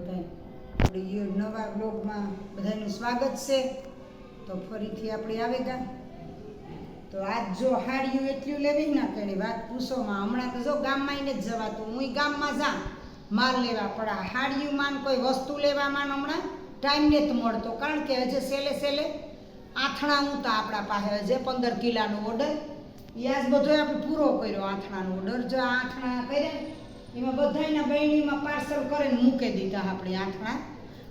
બધાય આપણી નવા બ્લોગમાં બધાનું સ્વાગત છે। તો ફરીથી આપણે આવેગા તો આજ જો હાડિયું એટલું લેવી ના કે વાત પૂછોમાં। હમણાં તો જો ગામમાં આવીને જ જવાતું, હું ગામમાં જા માલ લેવા પણ હાડિયું માન કોઈ વસ્તુ લેવામાં હમણાં ટાઈમ નથી મળતો, કારણ કે હજે સેલે આથણા ઉતા આપણા પાસે હજે 15 કિલોનો ઓર્ડર યાજ બધો આપણે પૂરો કર્યો। આથણાનો ઓર્ડર જો આથણા કર્યા એમાં બધાના બહેણીમાં પાર્સલ કરીને મૂકી દીધા આપણે આથણા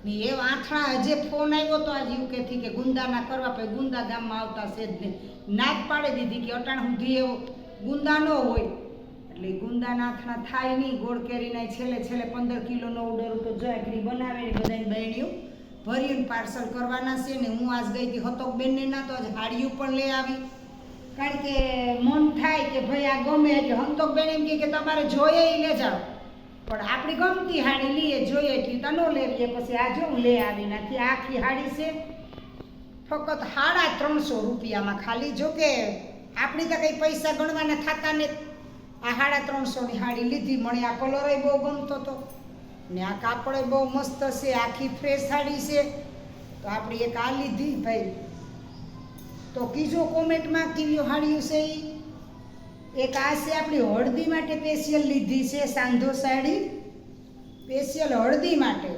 ને એ આથણા હજે ફોન આવ્યો તો આજ યુકેથી કે ગુંદાના કરવા, પછી ગુંદા ગામમાં આવતા છે જ નહીં, ના જ પાડી દીધી કે અટાણ સુધી એવો ગુંદા ન હોય એટલે ગુંદાના આથણા થાય નહીં। ગોળ કેરીના છેલ્લે 15 કિલોનો ઓર્ડર તો જાકરી બનાવે ને બધાની બહેણીઓ ભરીને પાર્સલ કરવાના છે ને હું આજ ગઈ હતી હતોક બેનને ના તો આજ હાડિયું પણ લઈ આવી, કારણ કે મન થાય કે ભાઈ આ ગમે એટલે હંતોક બેન એમ કે તમારે જોઈએ એ લે જાઓ, પણ આપણી ગમતી હાડી લઈએ જોઈએ એટલી તો ન લેવીએ। પછી આ જો હું લઈ આવી નથી, આખી હાડી છે ફક્ત 350 રૂપિયામાં ખાલી। જો કે આપણી તો કંઈ પૈસા ગણવાના થતા ને આ 350ની હાડી લીધી। મને આ કલર બહુ ગમતો હતો ને આ કાપડ બહુ મસ્ત છે, આખી ફ્રેશ સાડી છે તો આપણી એક આ લીધી ભાઈ। તો કીજો કોમેન્ટમાં કેવી હાડિયું છે એક આ છે આપણી હળદી માટે સ્પેશિયલ લીધી છે, સાંધો સાડી સ્પેશિયલ હળદી માટે।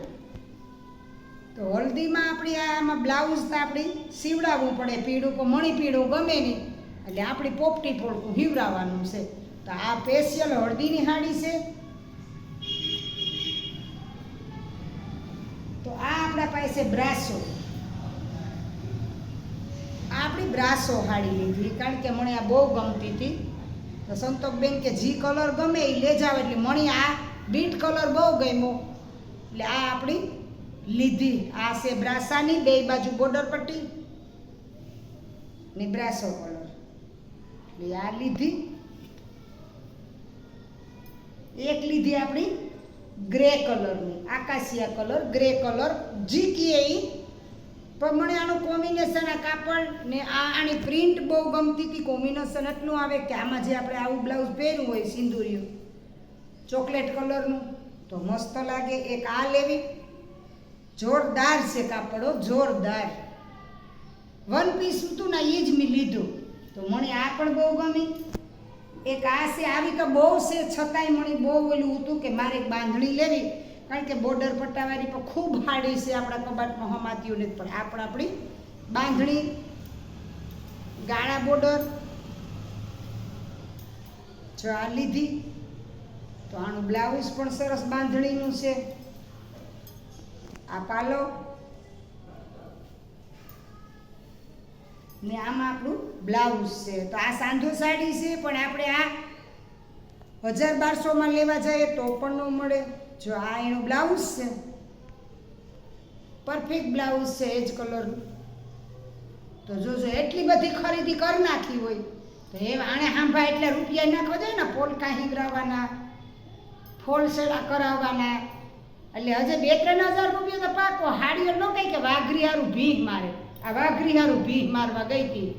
તો હળદીમાં આપણી આમાં બ્લાઉઝ તો આપણી સીવડાવવું પડે, પીળું કો મણી પીળું ગમે નહીં એટલે આપણી પોપટી પોળકું હીવડાવવાનું છે। તો આ સ્પેશિયલ હળદીની હાડી છે। તો આ આપણા પાસે બ્રાસો, આપણી બ્રાસો હાડી લીધી કારણ કે મને આ બહુ ગમતી હતી। તો સંતોકબેન કે જી કલર ગમે એ લે જાવ, એટલે મને આ બીટ કલર બહુ ગમ્યો એટલે આ આપણી લીધી। આ છે બ્રાસાની બે બાજુ બોર્ડર પટ્ટી ને બ્રાસો કલર એટલે આ લીધી। એક લીધી આપણી ગ્રે કલરની, આકાશિયા કલર ગ્રે કલર જી કીએ એ, પણ મને આનું કોમ્બિનેશન આ કાપડ ને આની પ્રિન્ટ બહુ ગમતી હતી। કોમ્બિનેશન એટલું આવે કે આમાં જે આપણે આવું બ્લાઉઝ પહેર્યું હોય સિંદુરિયું ચોકલેટ કલરનું તો મસ્ત લાગે। એક આ લેવી, જોરદાર છે કાપડો, જોરદાર વન પીસ હતું ને એ જ મેં લીધું તો મને આ પણ બહુ ગમી। એક આ છે, આવી તો બહુ છે છતાંય મને બહુ ઓલું હતું કે મારે એક બાંધણી લેવી, કારણ કે બોર્ડર પટ્ટાવાળી પણ ખૂબ હાડી છે આપણા કબાટમાં હમાતીઓ ને, પણ આપણી બાંધણી ગાળા બોર્ડર જો આ લીધી। તો આનું બ્લાઉઝ પણ સરસ બાંધણીનું છે, આ પાલો ને આમાં આપણું બ્લાઉઝ છે। તો આ સાંધો સાડી છે, પણ આપણે આ 1000-1200માં લેવા જઈએ તો પણ ન મળે। જો આ એનું બ્લાઉઝ છે, પરફેક્ટ બ્લાઉઝ છે એજ કલરનું। તો જોજો એટલી બધી ખરીદી કરી નાખી હોય તો એ આણે હાંભા એટલે રૂપિયા નાખવા જાય ને, પોલકા હીવરાવાના, ફોલ સેડા કરાવવાના, એટલે હજે 2-3000 રૂપિયા તો પાકો। હાડીઓ ન કહે કે વાઘરી હારું ભીખ મારે, આ વાઘરી હારું ભીખ મારવા ગઈ હતી।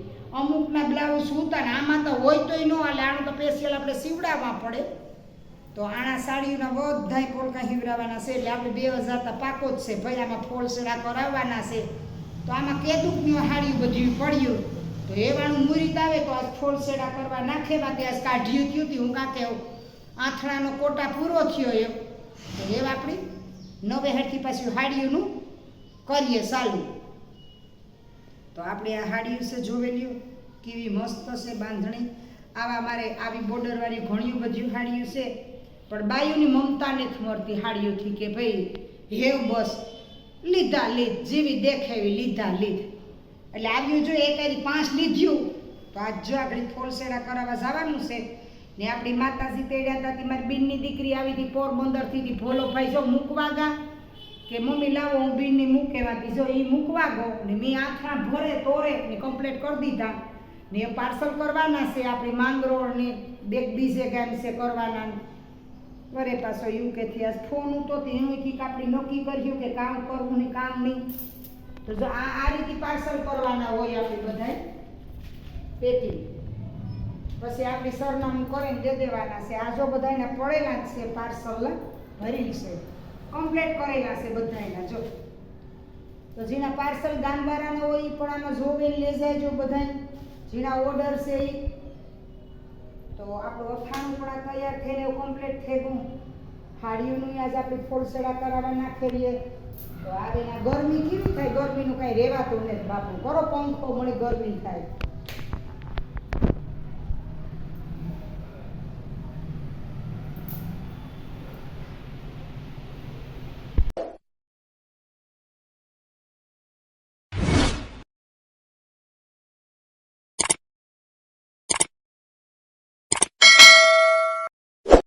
અમુકના બ્લાઉઝ ઉતા ને આમાં તો હોય તોય ન હાલે, આનું તો સ્પેશિયલ આપણે સીવડાવવા પડે। તો આણા સાડીઓના બધાય પોલકા હીવરાવાના છે એટલે આપણે 2000 તો પાકો જ છે ભાઈ। આમાં ફોલ સેડા કરાવવાના છે તો આમાં કેદુકની હાડીઓ બધી પડ્યું તો એવાનું મુરીત આવે તો આજ ફોલ સેડા કરવા નાખેવા તે આજ કાઢ્યું થયું હતું। હું કાંકે આથણાનો કોટા પૂરો થયો એમ તો એ આપણી નવે હાથથી પાછું હાડીઓનું કરીએ ચાલુ। તો આપણે આ હાડીઓ છે જોવેલ્યું કેવી મસ્ત છે બાંધણી। આવા મારે આવી બોર્ડરવાળી ઘણી બધી હાડીઓ છે, પણ બાયુની મમતા નથી મળતી હાડીઓથી કે ભાઈ હેવ બસ લીધા લીધ, જેવી દેખાય એવી લીધા લીધ। એટલે આવ્યું જો એક 5 લીધ્યું તો આજ જો આપણે ફોલસેડા કરાવવા જવાનું છે ને આપણી માતાજી તેડ્યા હતા, મારી બીનની દીકરી આવી હતી પોરબંદરથી, ભોલો ભાઈ જો મૂકવા ગા કે મમ્મી લાવો હું બીનની મૂકેવાથી, જો એ મૂકવા ગયો ને મેં આથણા ભરે તોરે ને કમ્પ્લીટ કરી દીધા ને એ પાર્સલ કરવાના છે આપણી માંગરોળ ને બીજે ગામ છે કરવાના। વરે પાછો યુકેથી આજ ફોન ઉતો એનું કંઈક આપણે નક્કી કર્યું કે કામ કરવું ને કામ નહીં। તો જો આ રીતે પાર્સલ કરવાના હોય આપણે બધાય પેટી, પછી આપણે સરનામું કરીને દે દેવાના છે। આ જો બધાને પડેલા જ છે પાર્સલ ભરી છે કમ્પ્લીટ કરેલા છે બધાયના જો. તો જેના પાર્સલ ગામવાળાના હોય એ પણ આમાં જોવે લઈ જાય જો બધાય જેના ઓર્ડર છે એ. તો આપણું અથાણું પણ આ તૈયાર થઈને એવું કમ્પ્લીટ થઈ ગયું. હાડીઓનું આજ આપણે ફોલસેડા કરાવવા નાખેલીએ. તો આવે ના ગરમી કેવી થાય, ગરમીનું કાંઈ રહેવાતું નથી બાપુ. કરો પંખો મળી ગરમી થાય.